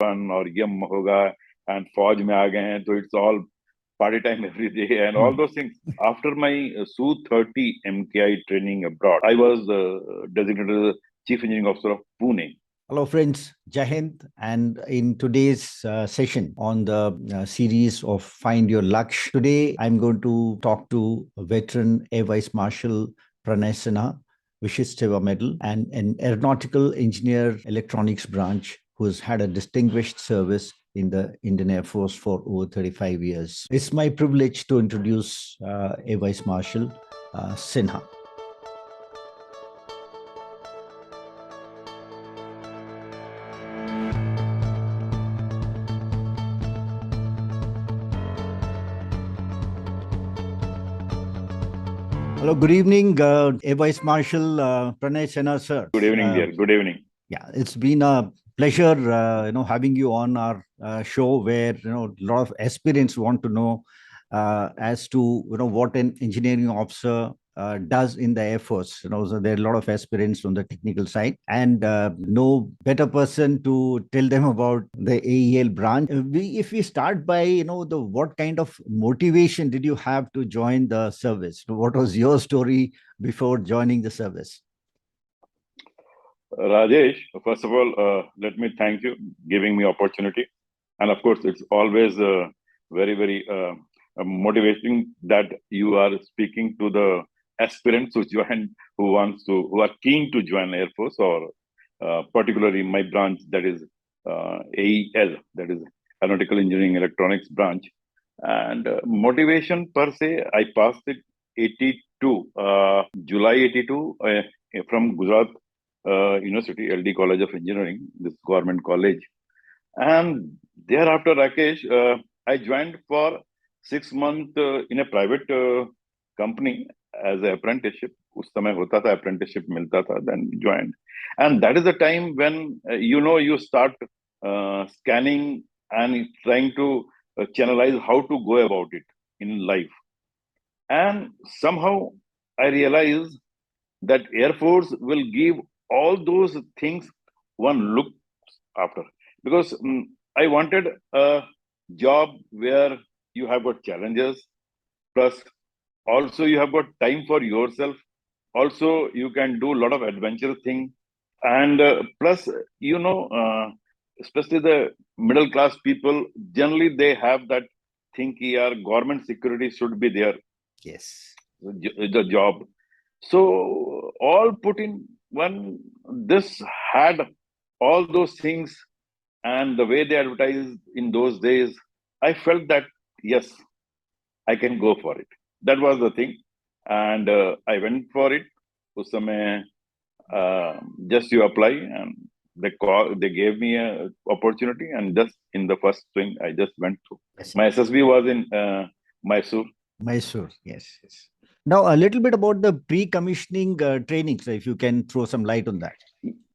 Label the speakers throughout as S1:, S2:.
S1: fun or yum hoga and फौज में आ गए हैं तो it's all party time every day and all those things. After my Su-30 MKI training abroad, I was designated as Chief Engineering Officer of Pune.
S2: Hello friends, Jai Hind, and in today's session on the series of Find Your Laksh, today I'm going to talk to a veteran AVice Marshal Pranay Sinha, Vishishteva Medal, and an aeronautical engineer electronics branch who has had a distinguished service in the Indian Air Force for over 35 years. It's my privilege to introduce AVice Marshal Sinha. Hello, good evening, AVice Marshal Pranay Sinha, sir.
S1: Good evening, dear. Good evening.
S2: Yeah, it's been a pleasure, having you on our show where, a lot of aspirants want to know as to, what an engineering officer does in the Air Force. So there are a lot of aspirants from the technical side, and no better person to tell them about the AEL branch. If we start by, what kind of motivation did you have to join the service? What was your story before joining the service?
S1: Rajesh, first of all, let me thank you giving me opportunity. And of course, it's always very, very motivating that you are speaking to the aspirants who join, who are keen to join Air Force, or particularly my branch, that is AEL, that is Aeronautical Engineering Electronics branch. And motivation per se, I passed it 82, July 82 from Gujarat University, LD College of Engineering, this government college. And thereafter, Rakesh, I joined for 6 months in a private company as an apprenticeship. Us samay hota tha, apprenticeship milta tha, then joined. And that is the time when, you start scanning and trying to channelize how to go about it in life. And somehow I realized that Air Force will give all those things one looks after, because I wanted a job where you have got challenges, plus also you have got time for yourself. Also, you can do a lot of adventure thing, and plus, especially the middle class people, generally they have that think here government security should be there.
S2: Yes,
S1: the job. So all put in when this had all those things, and the way they advertised in those days, I felt that yes, I can go for it. That was the thing, and I went for it. Us samay, just you apply, and they gave me an opportunity, and just in the first swing, I just went through. Yes. My SSB was in Mysore.
S2: Mysore, yes. Now, a little bit about the pre-commissioning training, so if you can throw some light on that.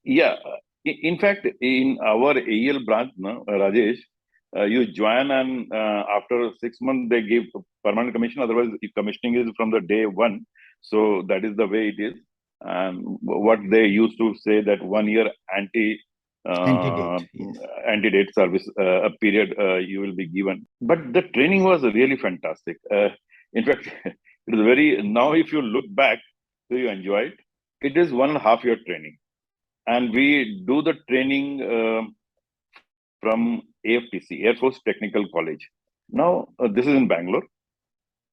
S1: Yeah. In fact, in our AEL branch, Rajesh, you join, and after 6 months, they give permanent commission. Otherwise, commissioning is from the day one. So that is the way it is. And what they used to say that 1 year anti-date service a period you will be given. But the training was really fantastic. In fact, it is now if you look back, do you enjoy it? It is 1.5 year training. And we do the training from AFTC, Air Force Technical College. Now, this is in Bangalore.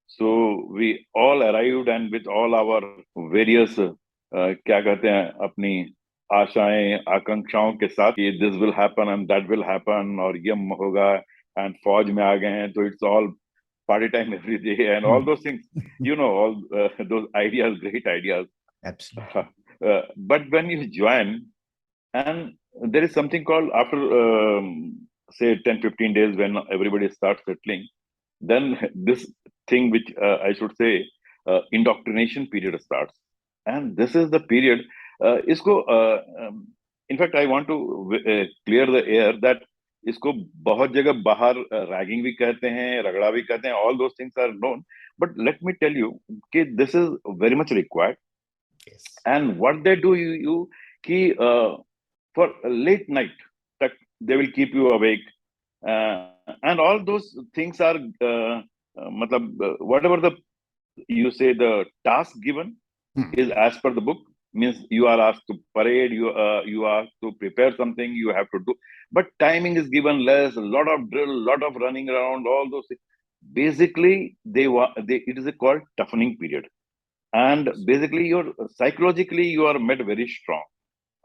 S1: So we all arrived, and with all our various, क्या कहते हैं, अपनी आशाएं, आकांक्षाओं के साथ, this will happen and that will happen, और ये होगा, and फौज में आ गए हैं, so it's all party time every day, and all those things, all those ideas, great ideas.
S2: Absolutely.
S1: But when you join, and there is something called after, say, 10-15 days, when everybody starts settling, then this thing which I should say, indoctrination period starts. And this is the period, in fact, I want to clear the air that इसको बहुत जगह बाहर ragging भी कहते हैं, रगड़ा भी कहते हैं, all those things are known. But let me tell you कि this is very much required. Yes. And what they do, for late night, they will keep you awake, and all those things are whatever the you say the task given is as per the book, means you are asked to parade, you are asked to prepare something, you have to do, but timing is given less, a lot of drill, lot of running around, all those things. Basically it is a called toughening period, and basically you're psychologically you are made very strong.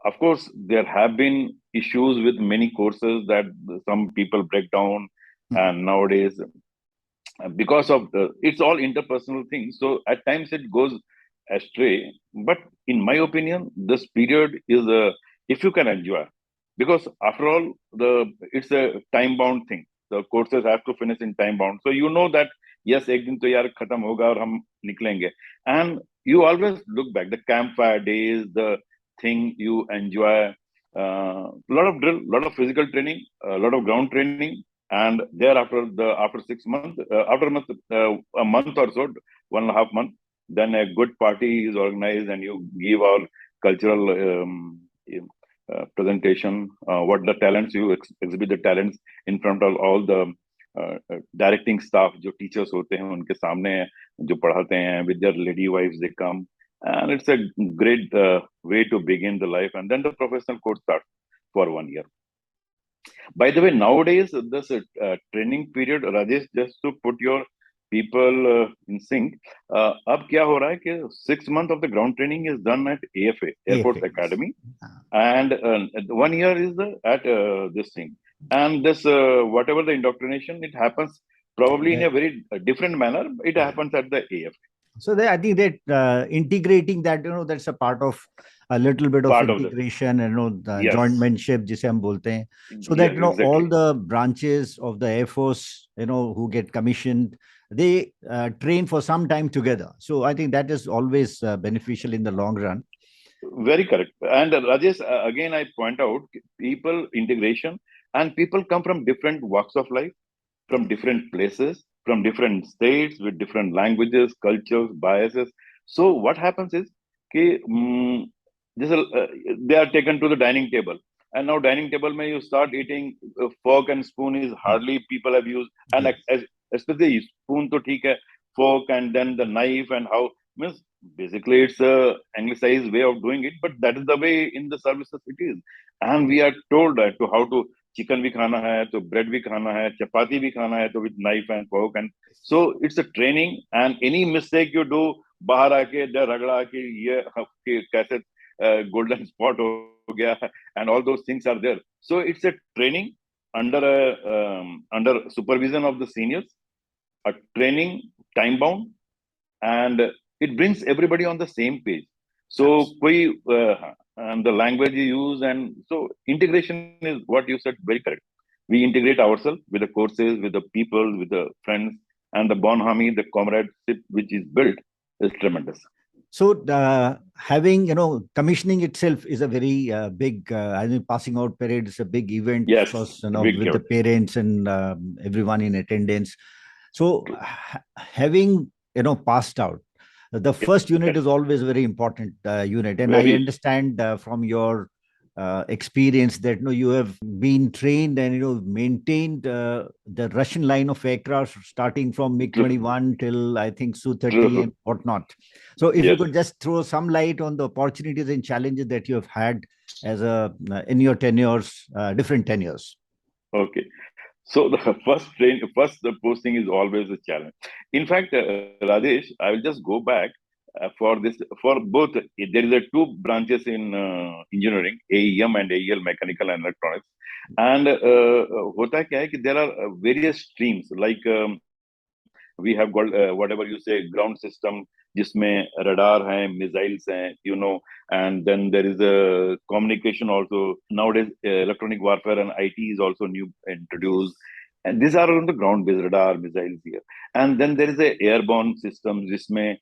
S1: Of course there have been issues with many courses that some people break down, and nowadays because of it's all interpersonal things, so at times it goes astray. But in my opinion this period is a, if you can enjoy, because after all the it's a time bound thing, the courses have to finish in time bound, so you know that yes ek din to yaar khatam hoga aur hum niklenge, and you always look back the campfire days, the thing you enjoy, a lot of drill, lot of physical training, a lot of ground training, and thereafter the after 6 months, after a month, a month or so, 1.5 months, then a good party is organized and you give our cultural presentation, what the talents you exhibit the talents in front of all the directing staff, जो teachers होते हैं उनके सामने जो पढ़ाते हैं, with their lady wives they come, and it's a great way to begin the life, and then the professional course starts for 1 year. By the way, nowadays this training period, Rajesh, just to put your people in sync, अब क्या हो रहा है कि 6 months of the ground training is done at AFA, Air Force Academy, and 1 year is at this thing, and this whatever the indoctrination, it happens probably in a very different manner. It happens at the AFA.
S2: So I think that integrating that, that's a part of a little bit of
S1: Part
S2: integration, and the
S1: Yes.
S2: jointmanship, जिसे हम बोलते हैं, so that
S1: exactly.
S2: all the branches of the Air Force, who get commissioned, they train for some time together. So I think that is always beneficial in the long run.
S1: Very correct. And Rajesh, again I point out people integration, and people come from different walks of life, from different places, from different states, with different languages, cultures, biases. So what happens is they are taken to the dining table, and now dining table may you start eating, fork and spoon is hardly people have used, and especially spoon to theek hai, fork and then the knife, and how means basically it's a anglicized way of doing it, but that is the way in the services it is, and we are told that to how to chicken bhi khana hai, to bread bhi khana hai, chapati bhi khana hai, to with knife and fork, and so it's a training, and any mistake you do, bahar aake the ragda ke ye kaise golden spot ho gaya, and all those things are there. So it's a training under under supervision of the seniors, a training time bound, and it brings everybody on the same page. So and the language you use, and so integration is what you said, very correct. We integrate ourselves with the courses, with the people, with the friends, and the bonhomie, the comradeship which is built is tremendous. So
S2: having, commissioning itself is a very big, I mean, passing out parade is a big event,
S1: yes,
S2: because, with the parents and everyone in attendance. So having, passed out, the first unit is always very important unit. And I understand from your experience that you have been trained and maintained the Russian line of aircraft starting from MiG-21 till I think Su-30 and whatnot. So if you could just throw some light on the opportunities and challenges that you have had as in your tenures, different tenures.
S1: Okay. So the first the posting is always a challenge. In fact, Rajesh, I will just go back for both. There is 2 branches in engineering, AEM and AEL, mechanical and electronics. And hota kya hai ki there are various streams, like we have got whatever you say ground system, jisme radar hai, missiles hai, and then there is a communication also. Nowadays, electronic warfare and IT is also new introduced. And these are on the ground-based radar, missiles here. And then there is a airborne system, jisme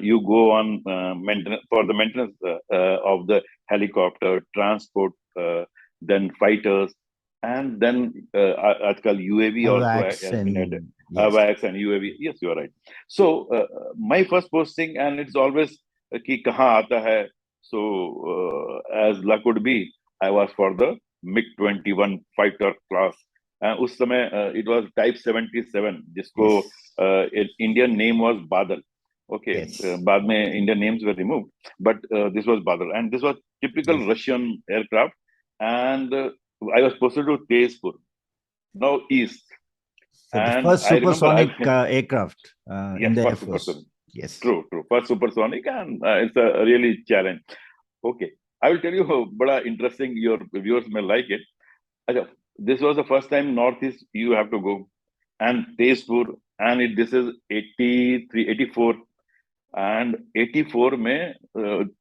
S1: you go on maintenance, for the maintenance of the helicopter, transport, then fighters, and then आजकल UAV also has been added. AVice and UAV. Yes, you are right. So my first posting, and it's always कि कहाँ आता है. So as luck would be, I was for the MiG-21 fighter class. उस समय it was Type 77, जिसको
S2: Yes.
S1: Indian name was Badal. Okay,
S2: Yes.
S1: बाद में Indian names were removed, but this was Badal, and this was typical
S2: Yes.
S1: Russian aircraft. And I was posted to Tezpur, now east.
S2: So the
S1: And
S2: first
S1: I remember,
S2: supersonic aircraft in
S1: yes,
S2: the Air
S1: first
S2: Force.
S1: supersonic.
S2: Yes.
S1: True. First supersonic, and it's a really challenge. Okay, I will tell you how bada interesting, your viewers may like it. Acha, this was the first time Northeast you have to go, and Tezpur, and this is 83, 84, and 84 mein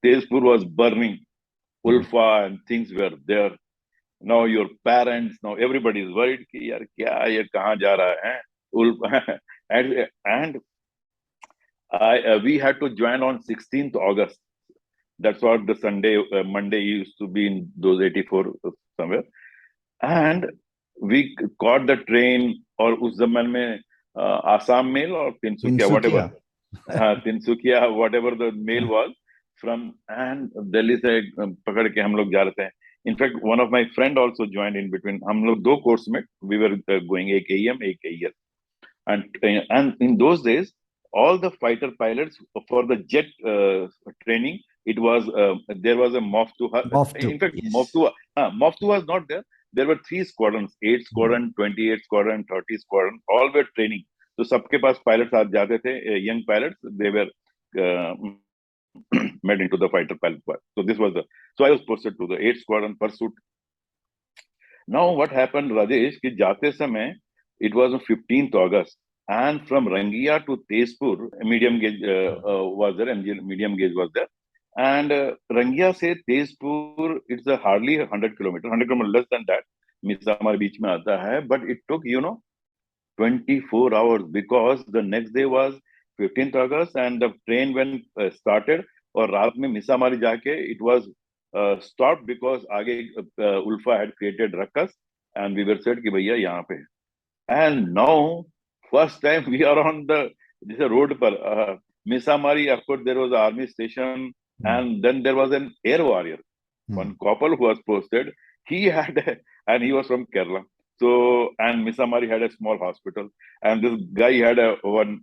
S1: Tezpur was burning. Ulfa and things were there. Now your parents, now everybody is worried कि यार क्या ये कहाँ जा रहा है? Ulfa, and we had to join on 16th August. That's what the Monday used to be in those 84 somewhere. And we caught the train, or उस जमाने में Assam mail or Tinsukia, whatever.
S2: Tinsukia.
S1: Tinsukia, whatever the mail was from, and Delhi से पकड़ के हम लोग जा रहे थे. In fact, one of my friend also joined in between. हम लोग दो course में we were going, एक AM, एक AEL. And in those days, all the fighter pilots for the jet training, it was there was a MOF2.
S2: MOF2.
S1: In fact,
S2: Yes.
S1: MOF2 was not there. There were 3 squadrons: 8 squadron, 28 squadron, 30 squadron. All were training. So सबके पास pilots आ जाते थे, young pilots. They were made into the fighter pilot. So this was so I was posted to the 8 squadron pursuit. Now what happened, Rajesh, कि जाते समय it was on 15th August, and from Rangia to Tezpur, medium gauge was there, medium gauge was there, and Rangia से Tezpur, it's a hardly 100 kilometer, 100 kilometer less than that. मिसामार बीच में आता है, but it took 24 hours, because the next day was 15th August and the train when started, और रात में मिसामारी जाके it was stopped because आगे Ulfa had created ruckus, and we were said कि भैया यहाँ पे. And now, first time we are on this road पर Misamari. Of course, there was an army station, and then there was an air warrior, one couple who was posted. He had, and he was from Kerala. So, and Misamari had a small hospital, and this guy had one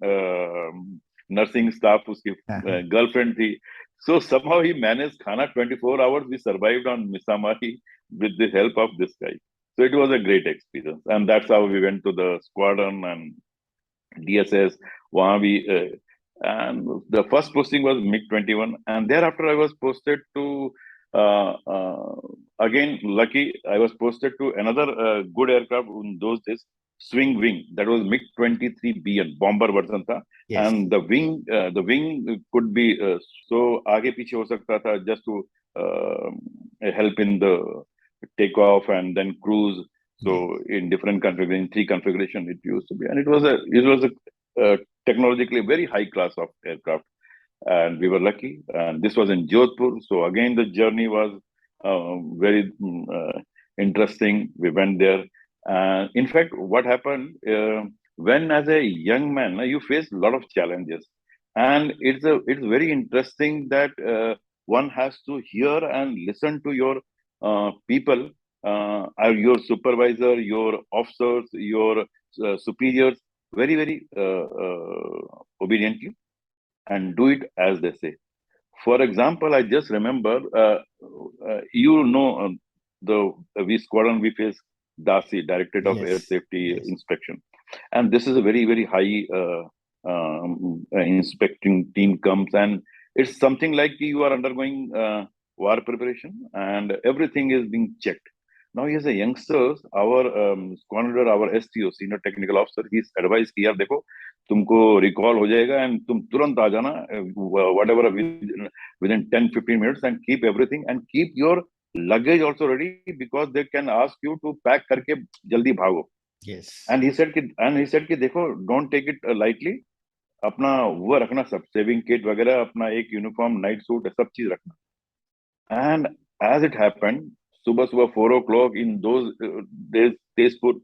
S1: nursing staff, uski girlfriend thi. So somehow he managed khana 24 hours. We survived on Misamari with the help of this guy. So it was a great experience, and that's how we went to the squadron and DSS. And the first posting was MiG-21, and thereafter I was posted to again lucky. I was posted to another good aircraft in those days, swing wing. That was MiG-23BN bomber version tha.
S2: Yes.
S1: And the wing could be so आगे पीछे हो सकता था, just to help in the takeoff and then cruise. So in different configuration, 3 configuration it used to be, and it was a technologically very high class of aircraft, and we were lucky. And this was in Jodhpur. So again, the journey was very interesting. We went there, and in fact, what happened when as a young man you face a lot of challenges, and it's very interesting that one has to hear and listen to your people, your supervisor, your officers, your superiors, very, very obediently, and do it as they say. For example, I just remember, the we squadron we face DASI, Directorate of Air Safety Inspection, and this is a very, very high inspecting team comes, and it's something like you are undergoing war preparation, and everything is being checked. Now, as a youngsters, our squadron, our STO, Senior Technical Officer, he's advised कि यार देखो, तुमको recall हो जाएगा, and तुम तुरंत आ जाना, whatever within 10-15 minutes, and keep everything, and keep your luggage also ready, because they can ask you to pack करके जल्दी भागो.
S2: Yes.
S1: And he said कि देखो, don't take it lightly. अपना वो रखना, सब सेविंग किट वगैरह, अपना एक यूनिफॉर्म, नाइट सूट, सब चीज रखना. And as it happened, सुबह 4 o'clock in those days, Tezpur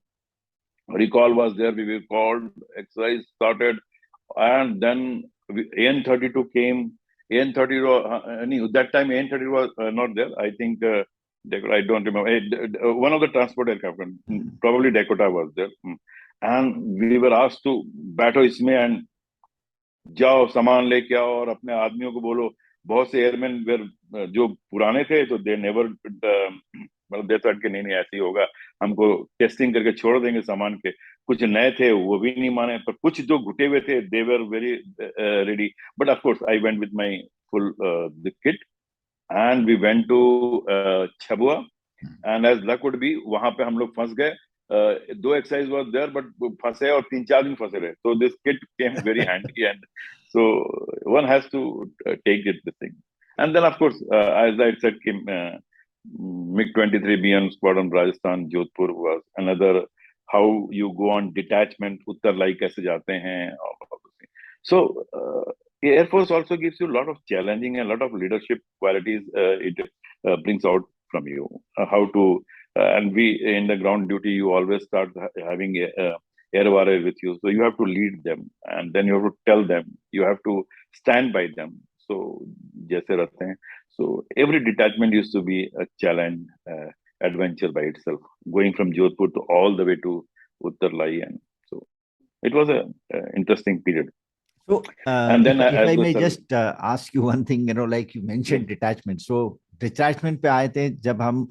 S1: recall was there. We were called, exercise started, and then AN-32 came. AN-32, that time AN-32 was not there. I think Dakota, I don't remember. One of the transport aircraft, probably Dakota was there. And we were asked to बैठो इसमें and जाओ सामान लेके आओ और अपने आदमियों को बोलो. बहुत से एयरमैन जो पुराने थे तो दे नेवर मतलब दे थॉट कि नहीं ऐसे ही होगा, हमको टेस्टिंग करके छोड़ देंगे सामान के. कुछ नए थे वो भी नहीं माने, पर कुछ जो घुटे हुए थे they were very ready. But of course I went with my full the kit and we went to Chabua. And as luck would be वहां पे हम लोग फंस गए. दो एक्सरसाइज वाज देयर बट फंसे और 3-4 दिन फंसे रहे. So this kit came very handy, and so one has to take it the thing. And then of course, as I said, came MiG-23 beyond Squadron Rajasthan Jodhpur was another. How you go on detachment, उत्तर लाई कैसे जाते हैं, all of those things. So Air Force also gives you a lot of challenging and a lot of leadership qualities. It brings out from you how to. And we in the ground duty, you always start having air warrior with you, so you have to lead them, and then you have to tell them, you have to stand by them. So jaise rahte hain. So every detachment used to be a challenge, adventure by itself, going from Jodhpur to all the way to Uttarlai, and so it was a interesting period.
S2: So
S1: And then
S2: if I
S1: as the
S2: may
S1: service,
S2: just ask you one thing, like you mentioned detachment. So detachment पे आए थे जब हम.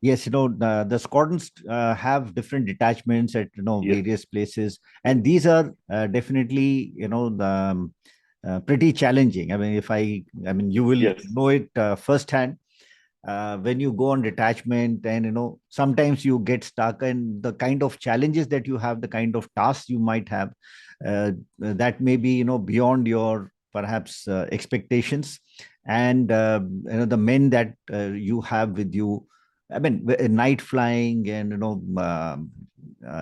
S2: Yes, the squadrons have different detachments at
S1: yes,
S2: various places, and these are definitely pretty challenging. I mean, you will
S1: yes,
S2: know it firsthand when you go on detachment, and sometimes you get stuck, and the kind of challenges that you have, the kind of tasks you might have, that may be beyond your perhaps expectations, and the men that you have with you. I mean, night flying and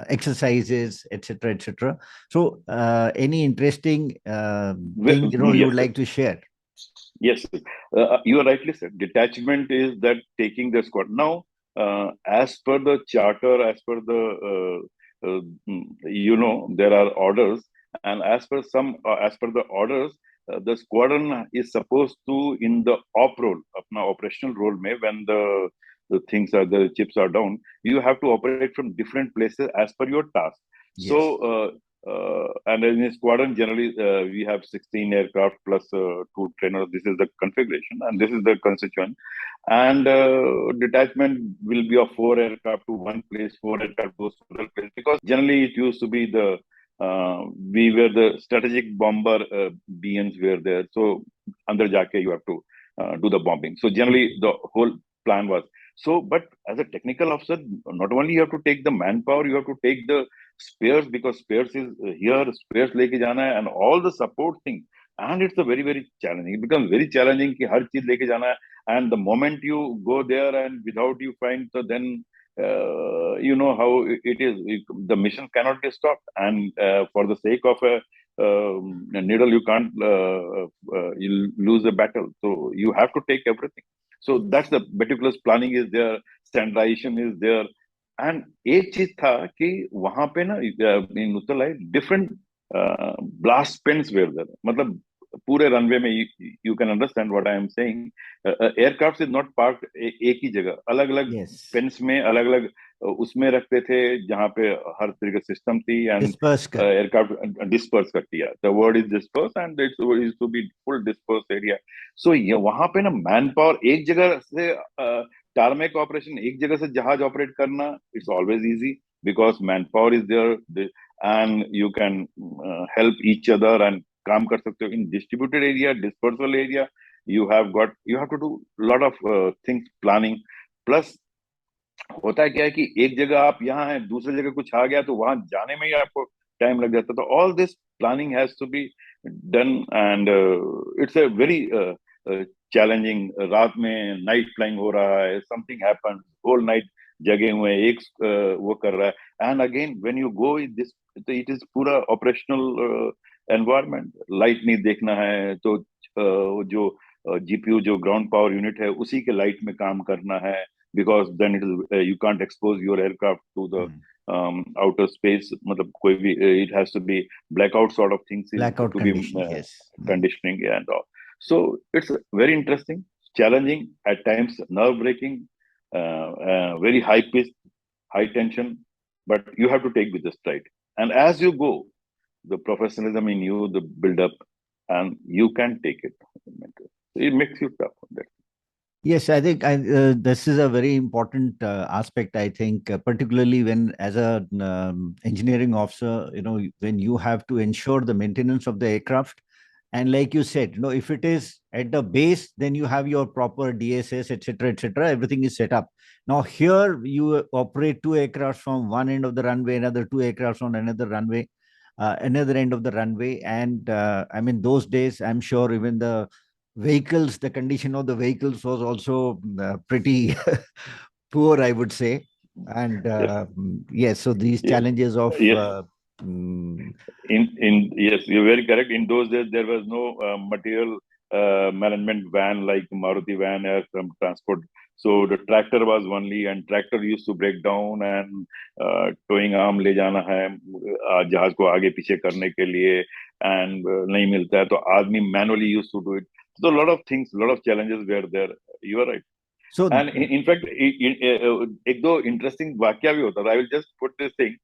S2: exercises, etc., etc. So, any interesting thing you
S1: yes,
S2: would
S1: sir.
S2: like to share?
S1: Yes, you are rightly said. Detachment is that taking the squad. Now, as per the charter, as per the there are orders, and as per the orders, the squadron is supposed to in the op role, अपना operational role में, when the chips are down, you have to operate from different places as per your task.
S2: Yes.
S1: So. And in a squadron, generally, we have 16 aircraft plus 2 trainers. This is the configuration, and this is the constituent. And detachment will be of 4 aircraft to one place, 4 aircraft goes to another place. Because generally, it used to be we were the strategic bomber BNs were there. So, under Jake, you have to do the bombing. So, generally, the whole plan was. So, but as a technical officer, not only you have to take the manpower, you have to take the spares, because spares is here, spares leke jana hai, and all the support thing. And it's a very, very challenging. It becomes very challenging ki har cheez leke jana hai, and the moment you go there and without you find, so then you know how it is. The mission cannot be stopped, and for the sake of a needle, you can't you lose a battle. So you have to take everything. So that's the meticulous planning is there, standardization is there. And एक चीज था कि वहां पे ना in Uttarlai different blast pens were there. मतलब पूरे runway में you can understand what I am saying. Aircraft is not parked एक ही जगह, अलग अलग पेन्स में अलग अलग उसमें रखते थे जहां पे हर तरीके का सिस्टम थी. एंड एयरक्राफ्ट डिस्पर्स कर दिया. The word is disperse and it's is to be full disperse area. So ये वहां पे ना मैन पावर एक जगह से टारमेक ऑपरेशन, एक जगह से जहाज ऑपरेट करना, it's always easy because manpower is there and you can help each other and काम कर सकते हो. In distributed area, dispersal area, you have to do lot of things planning. Plus होता है क्या है कि एक जगह आप यहाँ हैं, दूसरी जगह कुछ आ गया तो वहां जाने में ही आपको टाइम लग जाता. तो all this planning has to be done and it's a very challenging. रात में नाइट फ्लाइंग हो रहा है, समथिंग हैपन, होल नाइट जगे हुए एक वो कर रहा है. And again when you go this, it is पूरा ऑपरेशनल एनवायरनमेंट. लाइट नहीं देखना है तो जो जीपीयू जो ग्राउंड पावर यूनिट है उसी के लाइट में काम करना है, because then it is you can't expose your aircraft to the outer space. मतलब कोई भी it has to be blackout sort of things
S2: blackout
S1: to
S2: condition,
S1: be
S2: yes.
S1: Conditioning and all. So it's very interesting, challenging, at times nerve-breaking, very high pitch, high tension, but you have to take with the stride. And as you go, the professionalism in you, the build up, and you can take it. It makes you tough on that.
S2: Yes, I think this is a very important aspect. I think, particularly when, as a engineering officer, when you have to ensure the maintenance of the aircraft, and like you said, if it is at the base, then you have your proper DSS, etc., etc. Everything is set up. Now here you operate two aircraft from one end of the runway, another two aircraft on another runway, another end of the runway, and I mean those days, I'm sure even the condition of the vehicles was also pretty poor, I would say. And
S1: Yes,
S2: yes, so these
S1: yes,
S2: challenges of
S1: yes.
S2: mm,
S1: In yes, you're very correct. In those days, there was no material management van like Maruti van or some transport. So the tractor was only, and tractor used to break down and towing arm ले जाना है जहाज को आगे पीछे करने के लिए and नहीं मिलता है तो आदमी manually used to do it. So a lot of things, a lot of challenges were there. You are right.
S2: so
S1: And in fact, एक दो interesting वाक्या भी होता था. I will just put this thing.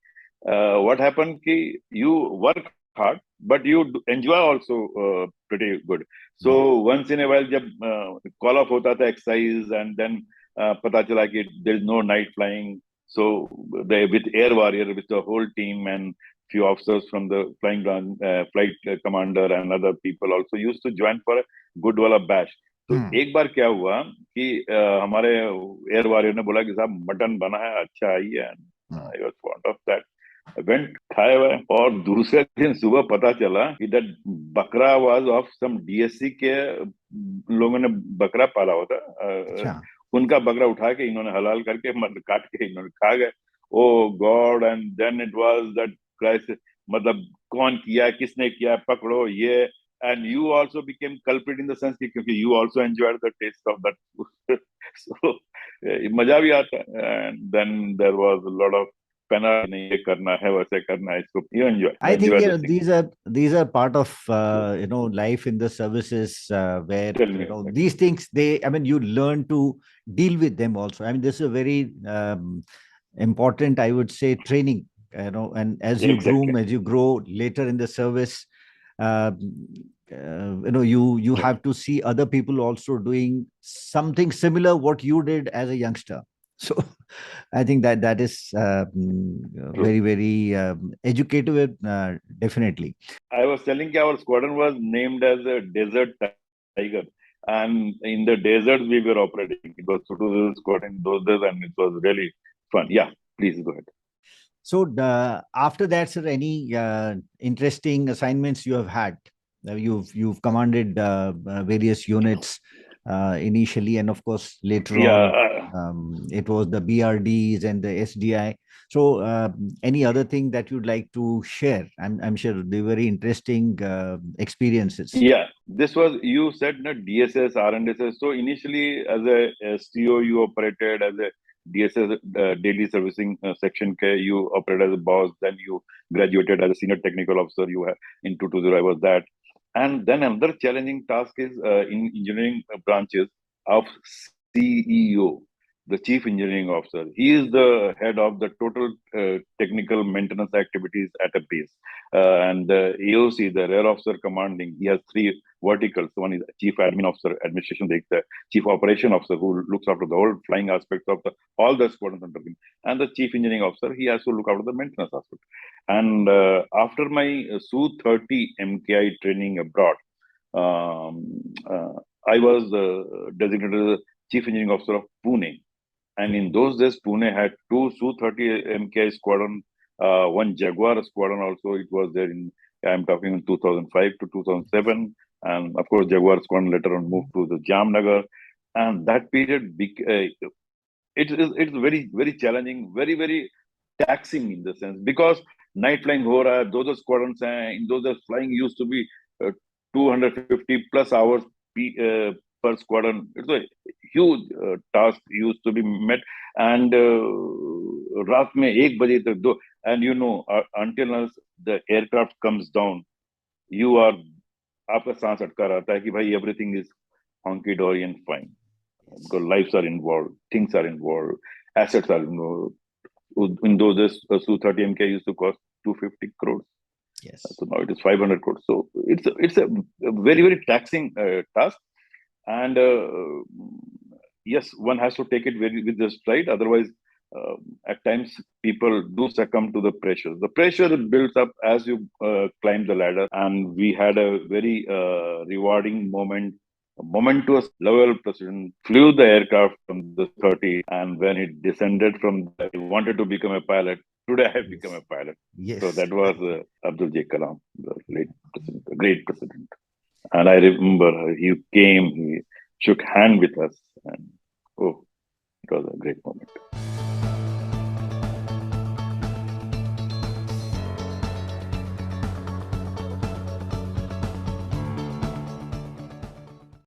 S1: What happened ki you work hard but you enjoy also pretty good. So
S2: yes.
S1: once in a while jab call off hota tha exercise and then pata chala ki there is no night flying, so they with air warrior with the whole team and few officers from the flight commander and other people also used to join for a good wala bash. तो एक बार क्या हुआ कि हमारे air warrior ने बोला कि साहब मटन बना है अच्छा आई है. I was fond of that. Went खाए हुए और दूसरे दिन सुबह पता चला कि दैट बकरा वाज ऑफ सम डीएससी के लोगों ने बकरा पाला होता.
S2: अच्छा.
S1: उनका बकरा उठा के इन्होंने हलाल करके मतलब काट के इन्होंने खा गए. Oh God. And then it was that crisis. मतलब कौन किया किसने किया पकड़ो ये. And you also became culprit in the sense कि क्योंकि you also enjoyed the taste of that food. So मजा भी आता है. And then there was a lot of penalty. नहीं ये करना है वैसे करना है इसको. You
S2: I think
S1: enjoy this thing.
S2: these are part of life in the services, where
S1: Tell me.
S2: these things, I mean, you learn to deal with them also. I mean, this is a very important, I would say, training. And as you
S1: Exactly.
S2: grow later in the service, uh, you have to see other people also doing something similar what you did as a youngster. So I think that is
S1: True.
S2: very, very educative, definitely.
S1: I was telling you our squadron was named as a desert tiger. And in the deserts we were operating. It was to do the squadron in those days and it was really fun. Yeah, please go ahead.
S2: So after that, sir, any interesting assignments you have had? You've commanded various units initially, and of course later
S1: Yeah.
S2: on it was the BRDs and the SDI. So any other thing that you'd like to share? I'm sure they're very interesting experiences.
S1: Yeah, this was, you said no, DSS, RNSS. So initially, as a STO, you operated as a DSS daily servicing section. You operated as a boss. Then you graduated as a senior technical officer. You have in 220. I was that. And then another challenging task is in engineering branches of CEO, the chief engineering officer. He is the head of the total technical maintenance activities at a base. And the AOC, the rear officer commanding, he has three verticals. One is chief admin officer, administration, the chief operation officer who looks after the whole flying aspects of all the squadrons under him, and the chief engineering officer, he has to look after the maintenance aspect. And after my Su-30 MKI training abroad, I was designated as chief engineering officer of Pune. And in those days, Pune had two Su-30 MKI squadron, one Jaguar squadron also. It was there in, I'm talking in 2005 to 2007. And of course, Jaguar squadron later on moved to the Jamnagar. And that period, it's very, very challenging, very, very taxing in the sense because night flying ho raha hai, those squadrons hain, in those flying used to be 250 plus hours per squadron. It's a huge task used to be met. And रात में 1 बजे तक दो, and until the aircraft comes down, आपका सांस अटका रहता है कि भाई everything is honky dory and fine. because lives are involved, things are involved, assets are involved. In those days, Su-30 MK used to cost 250 crores.
S2: Yes.
S1: So now it is 500 crores. So it's a very, very taxing task. And yes, one has to take it very with the stride. Otherwise, at times people do succumb to the pressure. The pressure builds up as you climb the ladder. And we had a very rewarding moment. A momentous level president flew the aircraft from the 30, and when it descended from there, he wanted to become a pilot. Today, I have become a pilot.
S2: Yes.
S1: So that was Abdul J. Kalam, the late president, the great president. And I remember he came, he shook hand with us, and oh, it was a great moment.